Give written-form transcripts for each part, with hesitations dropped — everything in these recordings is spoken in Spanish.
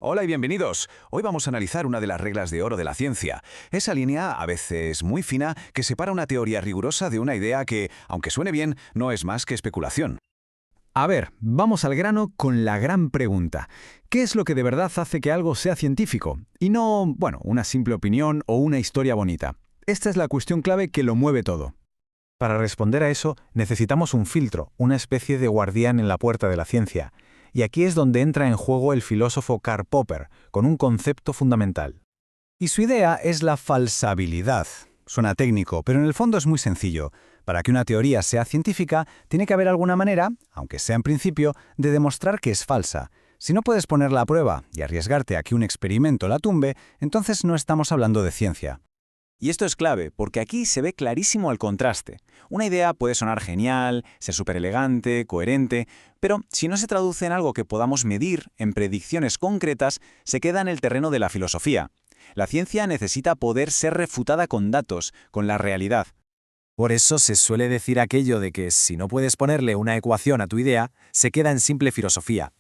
Hola y bienvenidos. Hoy vamos a analizar una de las reglas de oro de la ciencia. Esa línea, a veces muy fina, que separa una teoría rigurosa de una idea que, aunque suene bien, no es más que especulación. A ver, vamos al grano con la gran pregunta. ¿Qué es lo que de verdad hace que algo sea científico? Y no, bueno, una simple opinión o una historia bonita. Esta es la cuestión clave que lo mueve todo. Para responder a eso, necesitamos un filtro, una especie de guardián en la puerta de la ciencia. Y aquí es donde entra en juego el filósofo Karl Popper, con un concepto fundamental. Y su idea es la falsabilidad. Suena técnico, pero en el fondo es muy sencillo. Para que una teoría sea científica, tiene que haber alguna manera, aunque sea en principio, de demostrar que es falsa. Si no puedes ponerla a prueba y arriesgarte a que un experimento la tumbe, entonces no estamos hablando de ciencia. Y esto es clave, porque aquí se ve clarísimo el contraste. Una idea puede sonar genial, ser súper elegante, coherente, pero si no se traduce en algo que podamos medir, en predicciones concretas, se queda en el terreno de la filosofía. La ciencia necesita poder ser refutada con datos, con la realidad. Por eso se suele decir aquello de que si no puedes ponerle una ecuación a tu idea, se queda en simple filosofía.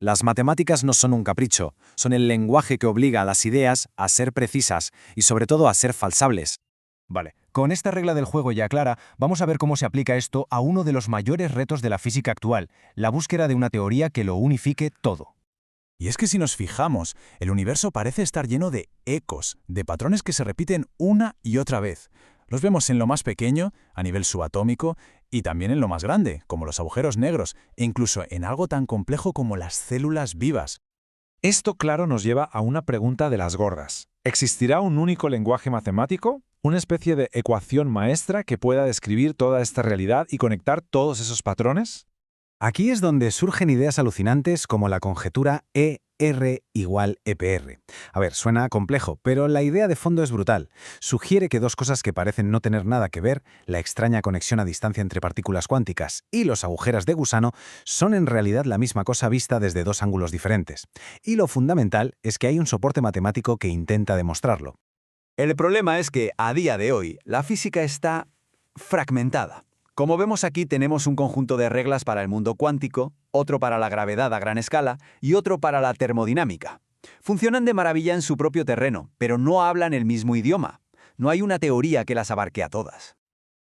Las matemáticas no son un capricho, son el lenguaje que obliga a las ideas a ser precisas y sobre todo a ser falsables. Vale, con esta regla del juego ya clara, vamos a ver cómo se aplica esto a uno de los mayores retos de la física actual, la búsqueda de una teoría que lo unifique todo. Y es que si nos fijamos, el universo parece estar lleno de ecos, de patrones que se repiten una y otra vez. Los vemos en lo más pequeño, a nivel subatómico, y también en lo más grande, como los agujeros negros, e incluso en algo tan complejo como las células vivas. Esto claro nos lleva a una pregunta de las gordas. ¿Existirá un único lenguaje matemático? ¿Una especie de ecuación maestra que pueda describir toda esta realidad y conectar todos esos patrones? Aquí es donde surgen ideas alucinantes como la conjetura ER igual EPR. A ver, suena complejo, pero la idea de fondo es brutal. Sugiere que dos cosas que parecen no tener nada que ver, la extraña conexión a distancia entre partículas cuánticas y los agujeros de gusano, son en realidad la misma cosa vista desde dos ángulos diferentes. Y lo fundamental es que hay un soporte matemático que intenta demostrarlo. El problema es que, a día de hoy, la física está fragmentada. Como vemos aquí, tenemos un conjunto de reglas para el mundo cuántico, otro para la gravedad a gran escala y otro para la termodinámica. Funcionan de maravilla en su propio terreno, pero no hablan el mismo idioma. No hay una teoría que las abarque a todas.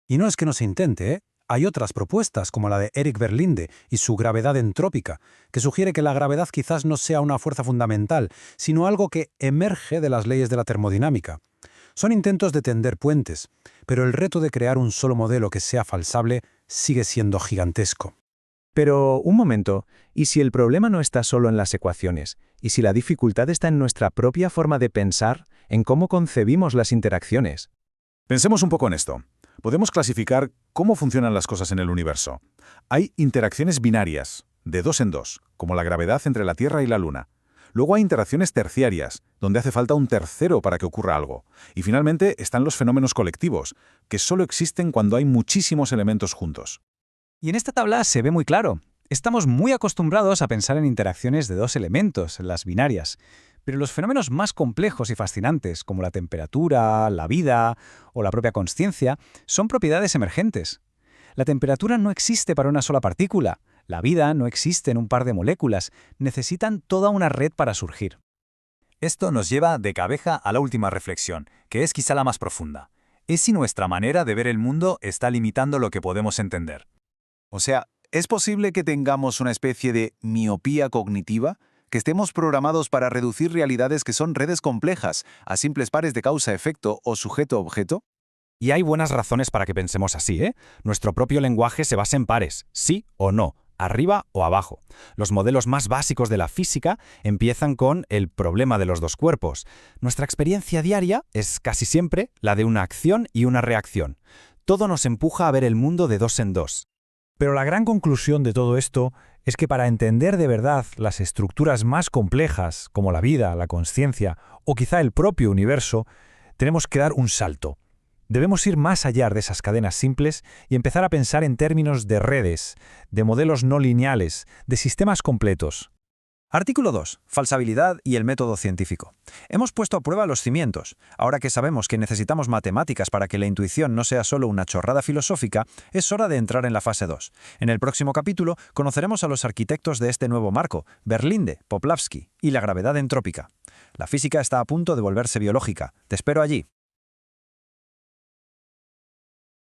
Y no es que no se intente, ¿eh? Hay otras propuestas, como la de Eric Berlinde y su gravedad entrópica, que sugiere que la gravedad quizás no sea una fuerza fundamental, sino algo que emerge de las leyes de la termodinámica. Son intentos de tender puentes, pero el reto de crear un solo modelo que sea falsable sigue siendo gigantesco. Pero, un momento, ¿y si el problema no está solo en las ecuaciones? ¿Y si la dificultad está en nuestra propia forma de pensar, en cómo concebimos las interacciones? Pensemos un poco en esto. Podemos clasificar cómo funcionan las cosas en el universo. Hay interacciones binarias, de dos en dos, como la gravedad entre la Tierra y la Luna. Luego hay interacciones terciarias, donde hace falta un tercero para que ocurra algo. Y finalmente están los fenómenos colectivos, que solo existen cuando hay muchísimos elementos juntos. Y en esta tabla se ve muy claro. Estamos muy acostumbrados a pensar en interacciones de dos elementos, las binarias. Pero los fenómenos más complejos y fascinantes, como la temperatura, la vida o la propia consciencia, son propiedades emergentes. La temperatura no existe para una sola partícula. La vida no existe en un par de moléculas. Necesitan toda una red para surgir. Esto nos lleva de cabeza a la última reflexión, que es quizá la más profunda. ¿Es si nuestra manera de ver el mundo está limitando lo que podemos entender? O sea, ¿es posible que tengamos una especie de miopía cognitiva? ¿Que estemos programados para reducir realidades que son redes complejas a simples pares de causa-efecto o sujeto-objeto? Y hay buenas razones para que pensemos así, ¿eh? Nuestro propio lenguaje se basa en pares, sí o no, arriba o abajo. Los modelos más básicos de la física empiezan con el problema de los dos cuerpos. Nuestra experiencia diaria es casi siempre la de una acción y una reacción. Todo nos empuja a ver el mundo de dos en dos. Pero la gran conclusión de todo esto es que para entender de verdad las estructuras más complejas, como la vida, la consciencia o quizá el propio universo, tenemos que dar un salto. Debemos ir más allá de esas cadenas simples y empezar a pensar en términos de redes, de modelos no lineales, de sistemas completos. Artículo 2. Falsabilidad y el método científico. Hemos puesto a prueba los cimientos. Ahora que sabemos que necesitamos matemáticas para que la intuición no sea solo una chorrada filosófica, es hora de entrar en la fase 2. En el próximo capítulo conoceremos a los arquitectos de este nuevo marco, Berlinde, Poplavsky y la gravedad entrópica. La física está a punto de volverse biológica. Te espero allí.